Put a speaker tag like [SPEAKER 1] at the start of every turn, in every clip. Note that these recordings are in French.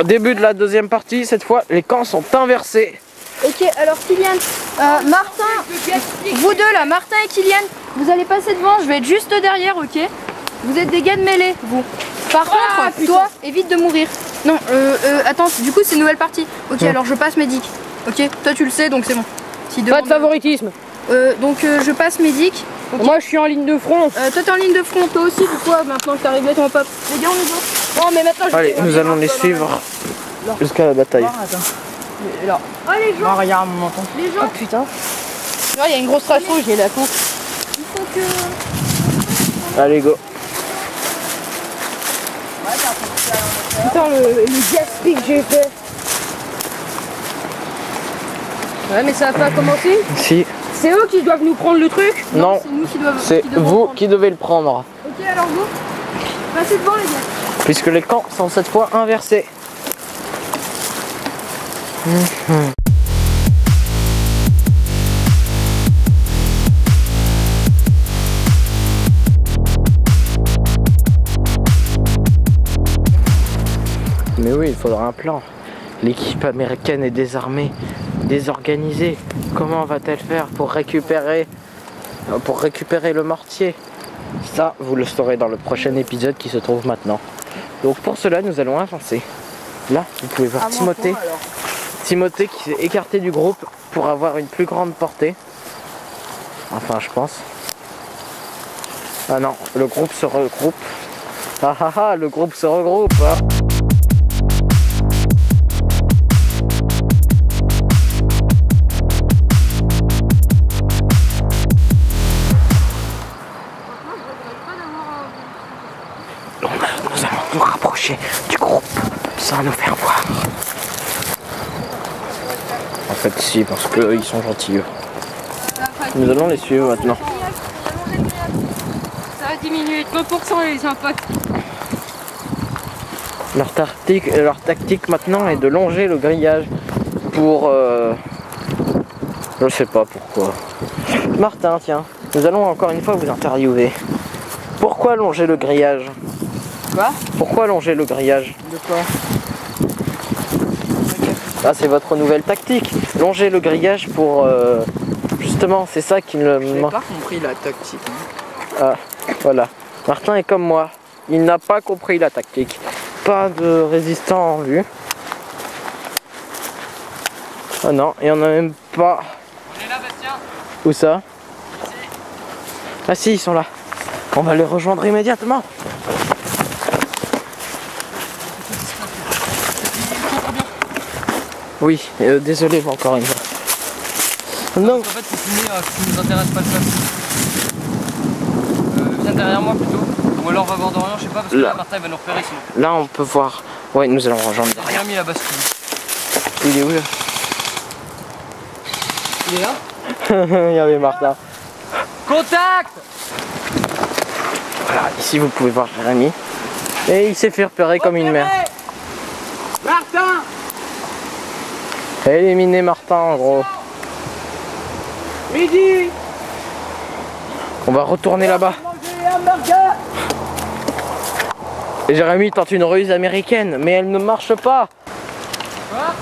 [SPEAKER 1] Début de la deuxième partie, cette fois les camps sont inversés.
[SPEAKER 2] Ok, alors Kylian, Martin, vous deux là, Martin et Kylian, vous allez passer devant, je vais être juste derrière, ok? Vous êtes des gars de mêlée, vous. Par contre, toi, évite de mourir. Non, attends, du coup c'est une nouvelle partie. Ok, alors je passe Médic. Ok, toi tu le sais, donc c'est bon. Si
[SPEAKER 3] pas de favoritisme.
[SPEAKER 2] Donc je passe Médic. Okay.
[SPEAKER 3] Moi je suis en ligne de front.
[SPEAKER 2] Toi t'es en ligne de front, toi aussi, du coup, maintenant que t'as réglé ton pop. Les gars, on est bon. Non, mais maintenant je
[SPEAKER 1] allez, nous allons les suivre jusqu'à la bataille.
[SPEAKER 3] Là.
[SPEAKER 2] Oh les gens.
[SPEAKER 3] Regarde mon menton.
[SPEAKER 2] Les gens.
[SPEAKER 3] Oh putain. Il y a une grosse trace rouge, j'ai la course.
[SPEAKER 2] Il faut que...
[SPEAKER 1] Allez, go.
[SPEAKER 3] Putain, le gaspille que j'ai fait. Ouais, mais ça va pas commencer.
[SPEAKER 1] Si.
[SPEAKER 3] C'est eux qui doivent nous prendre le truc?
[SPEAKER 1] Non,
[SPEAKER 2] c'est nous qui devons.
[SPEAKER 1] c'est vous qui devez le prendre.
[SPEAKER 2] Ok, alors go. Passez devant les gars.
[SPEAKER 1] Puisque les camps sont cette fois inversés. Mais oui, il faudra un plan. L'équipe américaine est désarmée, désorganisée. Comment va-t-elle faire pour récupérer le mortier? Ça, vous le saurez dans le prochain épisode qui se trouve maintenant. Donc pour cela, nous allons avancer. Là, vous pouvez voir Timothée. Timothée qui s'est écarté du groupe pour avoir une plus grande portée. Enfin, je pense. Ah non, le groupe se regroupe. Ah ah ah, le groupe se regroupe. Ah. Nous allons nous rapprocher du groupe sans nous faire voir. En fait, si, parce qu'ils sont gentils. Nous allons les suivre maintenant.
[SPEAKER 3] Ça va 10 minutes, 20% les impacts.
[SPEAKER 1] Leur tactique maintenant est de longer le grillage pour... je sais pas pourquoi. Martin, tiens, nous allons encore une fois vous interviewer. Pourquoi longer le grillage?
[SPEAKER 3] Quoi?
[SPEAKER 1] Pourquoi longer le grillage?
[SPEAKER 3] De quoi?
[SPEAKER 1] Ah, c'est votre nouvelle tactique. Longer le grillage pour... justement, c'est ça qui ne...
[SPEAKER 3] J'ai pas compris la tactique.
[SPEAKER 1] Ah, voilà. Martin est comme moi. Il n'a pas compris la tactique. Pas de résistant en vue. Oh non, il n'y en a même pas.
[SPEAKER 3] On est là, Bastien.
[SPEAKER 1] Où ça? Ah si, ils sont là. On va les rejoindre immédiatement. Oui, désolé encore une fois. Non.
[SPEAKER 3] En fait, c'est filmé qui nous intéresse pas le faire. Viens derrière moi plutôt. Ou alors on va voir Dorian, je sais pas, parce que là Martin il va nous repérer sinon.
[SPEAKER 1] Là on peut voir. Ouais, nous allons rejoindre
[SPEAKER 3] Il a bien mis la bascule.
[SPEAKER 1] Il est où là?
[SPEAKER 3] Il est là?
[SPEAKER 1] Il y avait Martin.
[SPEAKER 3] Contact!
[SPEAKER 1] Voilà, ici vous pouvez voir Jérémy. Et il s'est fait repérer comme une mère.
[SPEAKER 3] Martin!
[SPEAKER 1] Éliminer Martin en gros.
[SPEAKER 3] Midi!
[SPEAKER 1] On va retourner là-bas. Et Jérémy tente une ruse américaine, mais elle ne marche pas.
[SPEAKER 3] Quoi?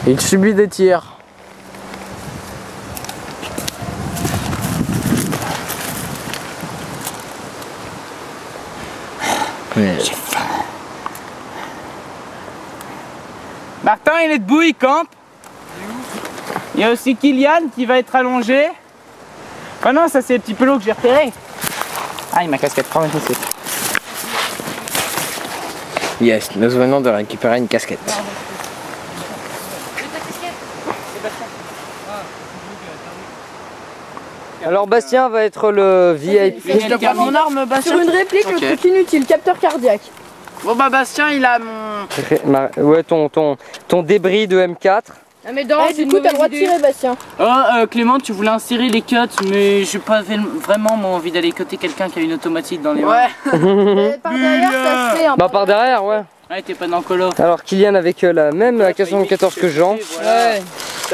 [SPEAKER 1] Il subit des tirs. Mais...
[SPEAKER 4] Martin il est debout, il campe. Il y a aussi Kylian qui va être allongé. Oh non, ça c'est le petit pelot que j'ai repéré. Ah, ma casquette, prends ma casquette.
[SPEAKER 1] Yes, nous venons de récupérer une casquette. Alors Bastien va être le VIP.
[SPEAKER 4] Je te prends mon arme, Bastien.
[SPEAKER 2] Sur une réplique, le truc inutile, capteur cardiaque.
[SPEAKER 4] Bon bah Bastien il a mon...
[SPEAKER 1] Ouais, ton débris de M4.
[SPEAKER 3] Ah mais
[SPEAKER 2] Du coup, t'as le droit de tirer, Bastien.
[SPEAKER 4] Oh Clément, tu voulais insérer les cuts, mais j'ai pas vraiment moi envie d'aller cutter quelqu'un qui a une automatique dans les mains.
[SPEAKER 2] Ouais. Par derrière, ça se fait. Hein,
[SPEAKER 1] Bah par derrière, ouais.
[SPEAKER 4] Ouais, t'es pas dans Call of.
[SPEAKER 1] Alors Kylian avec la même AK-74 que Jean.
[SPEAKER 4] Ouais.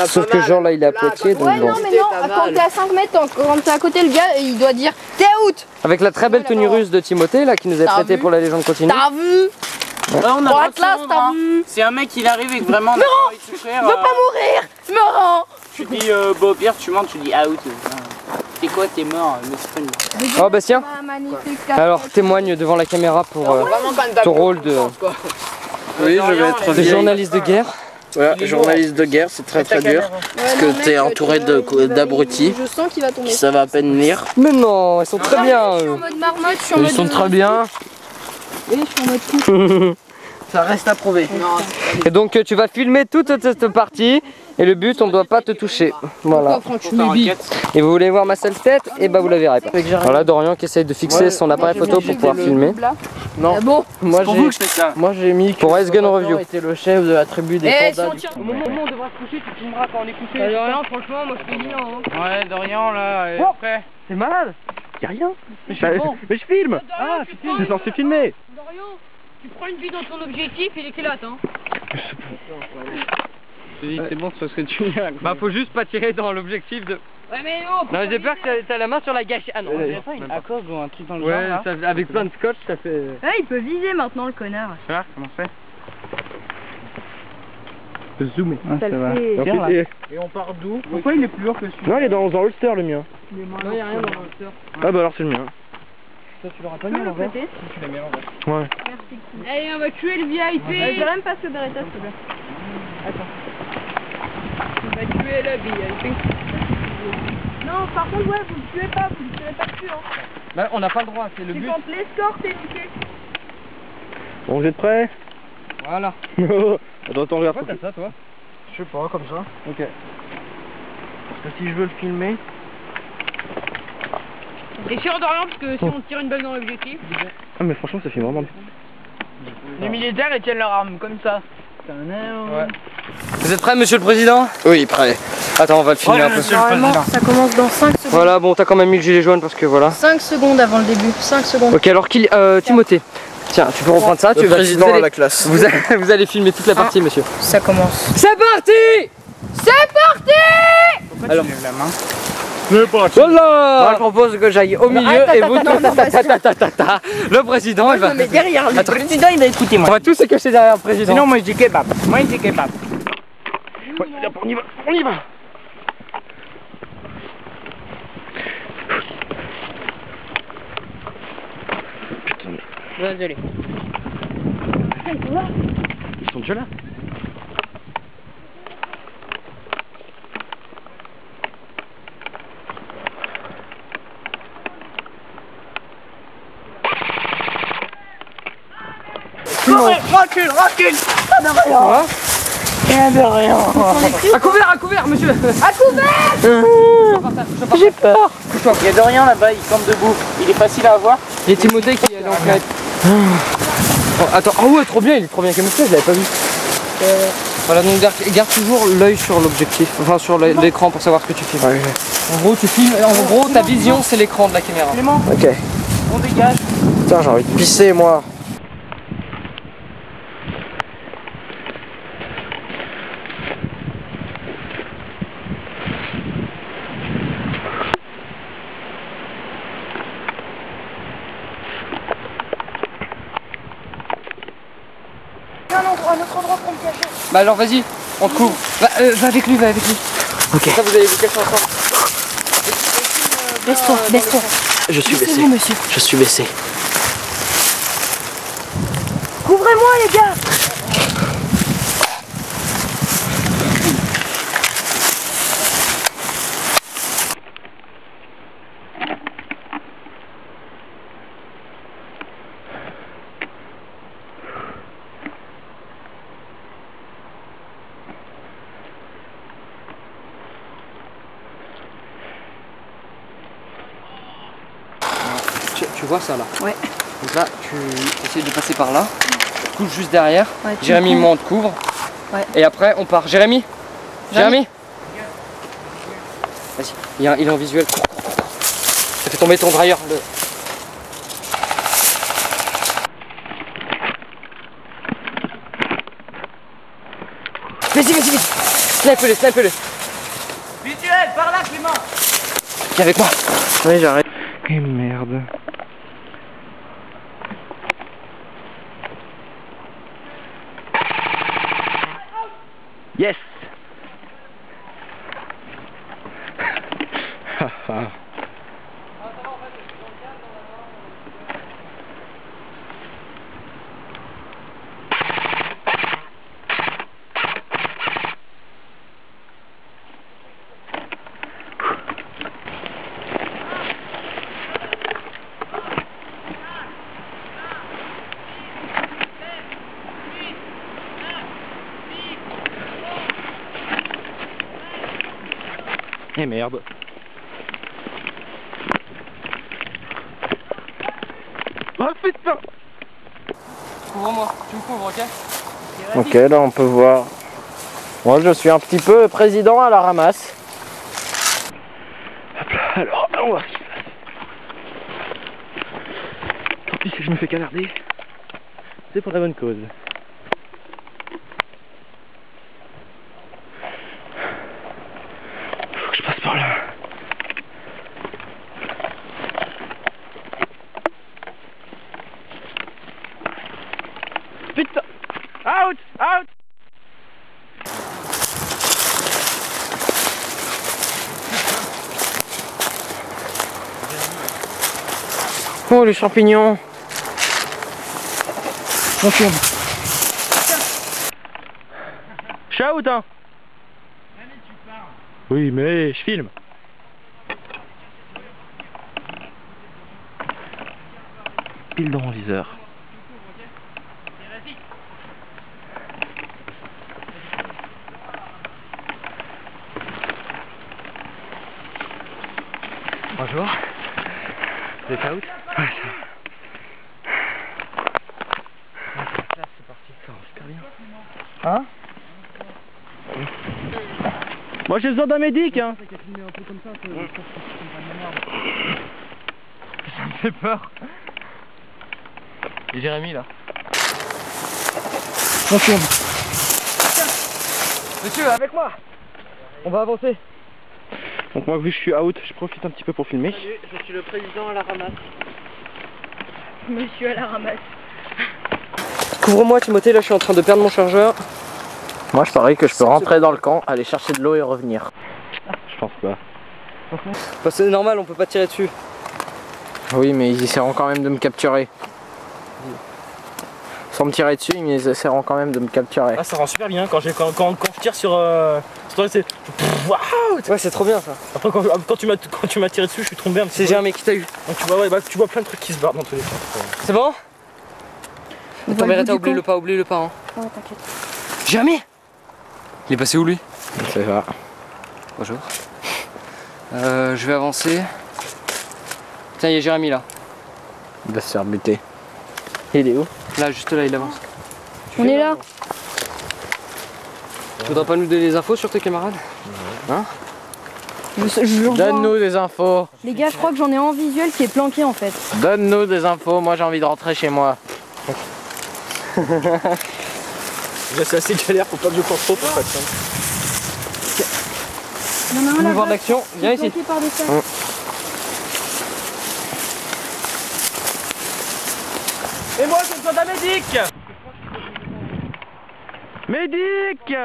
[SPEAKER 1] Sauf que Jean là il est à Poitiers, donc
[SPEAKER 2] Ouais,
[SPEAKER 1] bon.
[SPEAKER 2] non, mais non, quand t'es à 5 mètres, quand t'es à côté, le gars, il doit dire t'es out.
[SPEAKER 1] Avec la très belle tenue russe de Timothée là qui nous est prêtée pour la légende continue.
[SPEAKER 2] T'as vu?
[SPEAKER 4] On a
[SPEAKER 2] Bon,
[SPEAKER 4] pas
[SPEAKER 2] Atlas,
[SPEAKER 4] de
[SPEAKER 2] t'as vu?
[SPEAKER 4] Si un mec il arrive et que vraiment on a pas envie de souffrir,
[SPEAKER 2] Je veux pas mourir. Je me rends.
[SPEAKER 4] tu dis bon au pire tu mens, tu dis out. C'est quoi, t'es mort, mais c'est pas une mort.
[SPEAKER 1] Oh Bastien, alors témoigne devant la caméra pour ton rôle de
[SPEAKER 3] Oui, je vais être vieille.
[SPEAKER 1] journaliste de guerre.
[SPEAKER 3] Voilà, journaliste de guerre, c'est très très dur. Parce que t'es entouré d'abrutis
[SPEAKER 2] Je sens qu'il va tomber.
[SPEAKER 3] qui savent à peine lire.
[SPEAKER 1] Mais non, ils sont très bien.
[SPEAKER 2] Je suis en mode marmotte, je suis en mode.
[SPEAKER 1] Ils sont très bien.
[SPEAKER 2] Oui, je suis en mode fou.
[SPEAKER 3] Ça reste à prouver.
[SPEAKER 1] Et donc tu vas filmer toute cette partie et le but on ne doit pas te toucher. Voilà. Et vous voulez voir ma seule tête, et bah vous la verrez pas. Voilà Dorian qui essaye de fixer son appareil photo pour pouvoir filmer.
[SPEAKER 3] Non,
[SPEAKER 2] Ah bon?
[SPEAKER 3] moi j'ai mis
[SPEAKER 1] Pour Ice Gun Review.
[SPEAKER 3] était le chef de la tribu des
[SPEAKER 2] Eh, si
[SPEAKER 3] pandas.
[SPEAKER 2] on tire.
[SPEAKER 4] Au moment où on devra se coucher, tu filmeras quand on est couché.
[SPEAKER 2] Dorian, franchement, moi je fais bien. Hein.
[SPEAKER 4] Ouais, Dorian là, et après.
[SPEAKER 3] T'es malade? Y'a rien. Mais je filme. Ah, c'est censé filmer.
[SPEAKER 2] Dorian, tu prends une vue dans ton objectif, il éclate. Hein.
[SPEAKER 4] C'est bon, c'est parce que tu.
[SPEAKER 1] Bah faut juste pas tirer dans l'objectif de...
[SPEAKER 2] Ouais, mais oh,
[SPEAKER 1] Non mais j'ai peur que t'as la main sur la gâchette. Ah non,
[SPEAKER 4] À cause ou un truc dans le genre
[SPEAKER 1] ouais,
[SPEAKER 4] là.
[SPEAKER 1] avec plein de scotch ça fait...
[SPEAKER 2] Ah, il peut viser maintenant le connard.
[SPEAKER 4] Tu vois comment c'est?
[SPEAKER 3] Zoomer.
[SPEAKER 2] Ça le fait.
[SPEAKER 4] Tiens, là.
[SPEAKER 3] Et
[SPEAKER 4] on part d'où? Pourquoi il est plus lourd que celui-là?
[SPEAKER 3] non, il est dans un holster le mien.
[SPEAKER 2] Non, y'a rien dans le holster.
[SPEAKER 3] Ah bah alors c'est le mien.
[SPEAKER 4] Toi, tu l'auras pas
[SPEAKER 2] Tu
[SPEAKER 4] mis
[SPEAKER 2] peux
[SPEAKER 4] à
[SPEAKER 2] le
[SPEAKER 4] l'envers?
[SPEAKER 2] prêter?
[SPEAKER 4] Tu l'as mis à l'envers.
[SPEAKER 3] Ouais.
[SPEAKER 2] Merci. Allez, on va tuer le VIP. J'ai même pas ce Beretta, s'il te plaît. Attends. On va tuer le VIP. Non, par contre, ouais, vous le tuez pas, vous le tirez pas dessus. Hein.
[SPEAKER 1] Bah on n'a pas le droit, c'est le
[SPEAKER 2] C'est
[SPEAKER 1] but.
[SPEAKER 2] quand l'escorte est niquée.
[SPEAKER 3] Bon, vous êtes prêts?
[SPEAKER 1] Voilà.
[SPEAKER 3] Attends, regarde.
[SPEAKER 1] Pourquoi t'as ça toi?
[SPEAKER 3] Je sais pas, comme ça.
[SPEAKER 1] Ok.
[SPEAKER 3] Parce que si je veux le filmer...
[SPEAKER 2] T'es sûr, Dorian, parce que si on tire une balle dans l'objectif.
[SPEAKER 3] Ah mais franchement ça filme vraiment bien.
[SPEAKER 2] Les militaires, ils tiennent leur arme comme ça.
[SPEAKER 1] Ouais. Vous êtes prêts monsieur le président?
[SPEAKER 3] Oui, prêt.
[SPEAKER 1] Attends on va le filmer un peu.
[SPEAKER 2] Normalement, ça commence dans 5 secondes.
[SPEAKER 1] Voilà bon t'as quand même mis le gilet jaune parce que voilà.
[SPEAKER 2] 5 secondes avant le début, 5 secondes.
[SPEAKER 1] Ok alors Timothée, tiens tu peux reprendre ça,
[SPEAKER 3] Le président
[SPEAKER 1] vous allez,
[SPEAKER 3] à la classe.
[SPEAKER 1] vous allez filmer toute la partie monsieur.
[SPEAKER 2] Ça commence.
[SPEAKER 1] C'est parti!
[SPEAKER 2] C'est parti!
[SPEAKER 4] Pourquoi tu lèves la main?
[SPEAKER 1] Voilà. Je propose que j'aille au milieu et vous...
[SPEAKER 2] non,
[SPEAKER 1] Le président il va...
[SPEAKER 2] Mais derrière le
[SPEAKER 1] Attends.
[SPEAKER 2] président, il va écouter
[SPEAKER 1] On
[SPEAKER 2] moi.
[SPEAKER 1] va tous se cacher derrière le président.
[SPEAKER 4] Sinon, moi je dis kebab. Moi je dis kebab.
[SPEAKER 3] On y va, on y va.
[SPEAKER 2] Désolé.
[SPEAKER 3] Ils sont déjà là.
[SPEAKER 4] Recule, recule.
[SPEAKER 1] À couvert monsieur.
[SPEAKER 2] À couvert!
[SPEAKER 1] J'ai peur.
[SPEAKER 4] Il y a Dorian là-bas, il campe debout. Il est facile à voir.
[SPEAKER 1] Il y a Timothée qui est allé en fenêtre. Oh, attends, ah ouais trop bien, il est trop bien camouflé, je l'avais pas vu. Voilà donc garde toujours l'œil sur l'objectif, enfin sur l'écran pour savoir ce que tu filmes.
[SPEAKER 3] Ouais.
[SPEAKER 1] En gros tu filmes, en gros ta vision c'est l'écran de la caméra.
[SPEAKER 4] Clément,
[SPEAKER 3] Ok.
[SPEAKER 4] on dégage.
[SPEAKER 3] Putain j'ai envie de pisser moi.
[SPEAKER 2] Un autre endroit pour me cacher.
[SPEAKER 1] Bah alors vas-y, on te couvre. Va avec lui, va avec lui.
[SPEAKER 3] Ok.
[SPEAKER 1] Ça vous allez vous cacher ensemble.
[SPEAKER 2] Baisse-toi, baisse-toi.
[SPEAKER 3] Je suis baissé.
[SPEAKER 2] Baissez-vous, monsieur.
[SPEAKER 3] Je suis baissé.
[SPEAKER 2] Couvrez-moi, les gars.
[SPEAKER 1] Tu vois ça là?
[SPEAKER 2] Ouais.
[SPEAKER 1] Donc là, tu essaies de passer par là. Tu couches juste derrière.
[SPEAKER 2] Ouais, tu
[SPEAKER 1] Jérémy,
[SPEAKER 2] me
[SPEAKER 1] moi on te couvre.
[SPEAKER 2] Ouais.
[SPEAKER 1] Et après on part. Jérémy? Jérémy? Vas-y, il est en visuel. Cours, cours, cours. Ça fait tomber ton dryer. Vas-y, vas-y, vas-y. Snipe-le, snipe-le.
[SPEAKER 4] Visuel, par là, Clément.
[SPEAKER 1] Viens avec moi.
[SPEAKER 3] Oui j'arrête. Et merde.
[SPEAKER 5] Yes. Eh merde. Oh putain.
[SPEAKER 4] Couvre-moi, tu me couvres, ok?
[SPEAKER 1] Ok, là on peut voir. Moi je suis un petit peu président à la ramasse.
[SPEAKER 5] Hop là, alors, on va voir ce qui se passe. Tant pis si je me fais canarder. C'est pour la bonne cause. Faut que je passe par là. Putain! Out! Out!
[SPEAKER 1] Oh les champignons.
[SPEAKER 5] Attention. Je suis out, hein? Oui, mais je filme. Pile dans mon viseur. Bonjour. Vous êtes out? Ouais, ça. C'est parti, ça va super bien. Hein? Moi j'ai besoin d'un médic, hein. Ça me fait peur. Et Jérémy là. Attention. Monsieur, avec moi. On va avancer. Donc moi vu que je suis out, je profite un petit peu pour filmer.
[SPEAKER 1] Salut, je suis le président à la ramasse.
[SPEAKER 2] Monsieur à la ramasse.
[SPEAKER 4] Couvre-moi, Timothée, là je suis en train de perdre mon chargeur.
[SPEAKER 1] Moi je parie que je peux rentrer dans le camp, aller chercher de l'eau et revenir.
[SPEAKER 5] Je pense pas.
[SPEAKER 4] Bah, c'est normal, on peut pas tirer dessus.
[SPEAKER 1] Oui mais ils essaieront quand même de me capturer. Sans me tirer dessus, ils essaieront quand même de me capturer.
[SPEAKER 5] Ah ça rend super bien quand je tire sur c'est waouh.
[SPEAKER 4] Ouais, c'est trop bien ça.
[SPEAKER 5] Après quand tu m'as tiré dessus, je suis tombé un petit peu.
[SPEAKER 4] C'est Jérémy qui t'a eu.
[SPEAKER 5] Donc tu vois ouais, bah, tu vois plein de trucs qui se barrent dans tous les cas.
[SPEAKER 4] C'est bon?
[SPEAKER 2] Attends,
[SPEAKER 4] mais arrête, oublie-le pas, oublie-le pas. Hein.
[SPEAKER 2] Oh, t'inquiète.
[SPEAKER 4] Jérémy! Il est passé où lui?
[SPEAKER 1] C'est ça.
[SPEAKER 4] Bonjour. Je vais avancer. Tiens, il y a Jérémy là.
[SPEAKER 1] Il va se faire buter. Il est où?
[SPEAKER 4] Là, juste là, il avance.
[SPEAKER 2] On est là.
[SPEAKER 4] Tu voudrais pas nous donner des infos sur tes camarades? Hein?
[SPEAKER 2] Je le revois.
[SPEAKER 1] Donne-nous des infos.
[SPEAKER 2] Les gars, je crois que j'en ai un en visuel qui est planqué en fait.
[SPEAKER 1] Donne-nous des infos, moi j'ai envie de rentrer chez moi.
[SPEAKER 5] Déjà c'est assez galère, faut pas que je pense trop pour ça.
[SPEAKER 2] Il y en a un
[SPEAKER 4] Tu veux
[SPEAKER 2] là.
[SPEAKER 4] voir de l'action? Viens ici.
[SPEAKER 2] Planqué par des sacs.
[SPEAKER 5] Et moi j'ai besoin d'un médic! Médic!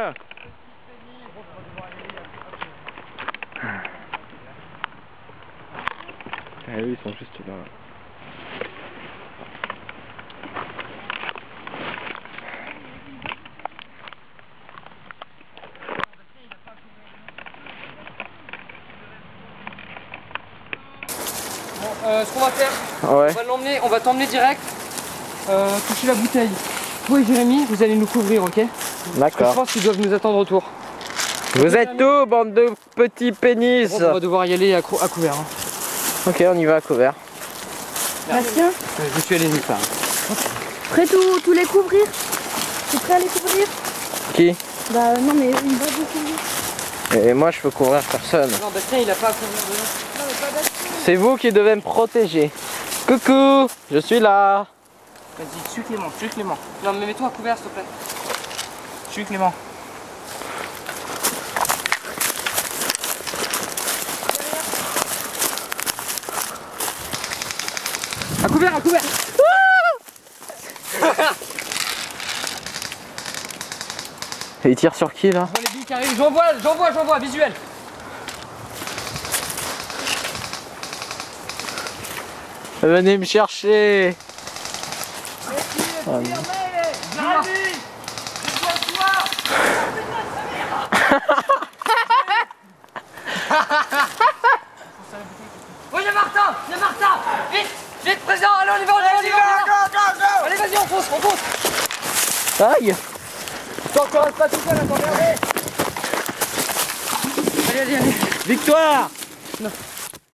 [SPEAKER 5] Ah oui, ils sont juste là.
[SPEAKER 4] Ce qu'on va faire,
[SPEAKER 1] Ouais.
[SPEAKER 4] on va t'emmener direct. Toucher la bouteille. Toi et Jérémy, vous allez nous couvrir, ok? Je
[SPEAKER 1] D'accord.
[SPEAKER 4] pense qu'ils doivent nous attendre autour.
[SPEAKER 1] Vous êtes où, bande de petits pénis?
[SPEAKER 4] On va devoir y aller à couvert. Hein.
[SPEAKER 1] Ok, on y va à couvert.
[SPEAKER 2] Bastien,
[SPEAKER 4] Je suis allé nulle part.
[SPEAKER 2] prêt tous les couvrir? T'es prêt à les couvrir?
[SPEAKER 1] Qui?
[SPEAKER 2] Bah non mais il va vous couvrir.
[SPEAKER 1] Et moi je peux couvrir personne.
[SPEAKER 4] Non, Bastien il a pas à couvrir dedans.
[SPEAKER 2] Non mais pas Bastien.
[SPEAKER 1] C'est vous qui devez me protéger. Coucou, je suis là.
[SPEAKER 4] Vas-y, suis Clément. Non, mais mets-toi à couvert s'il te plaît. Suis Clément. À couvert.
[SPEAKER 1] Et il tire sur qui là?
[SPEAKER 6] Je vois les billes qui arrivent, j'envoie, visuel.
[SPEAKER 1] Venez me chercher.
[SPEAKER 6] Oui, il y a Martin, vite, présent, allez, on y va, allez, vas-y, on fonce.
[SPEAKER 1] Aïe.
[SPEAKER 6] Toi, tu restes pas tout seul, attends, regardez. Allez.
[SPEAKER 4] Victoire!
[SPEAKER 6] Non.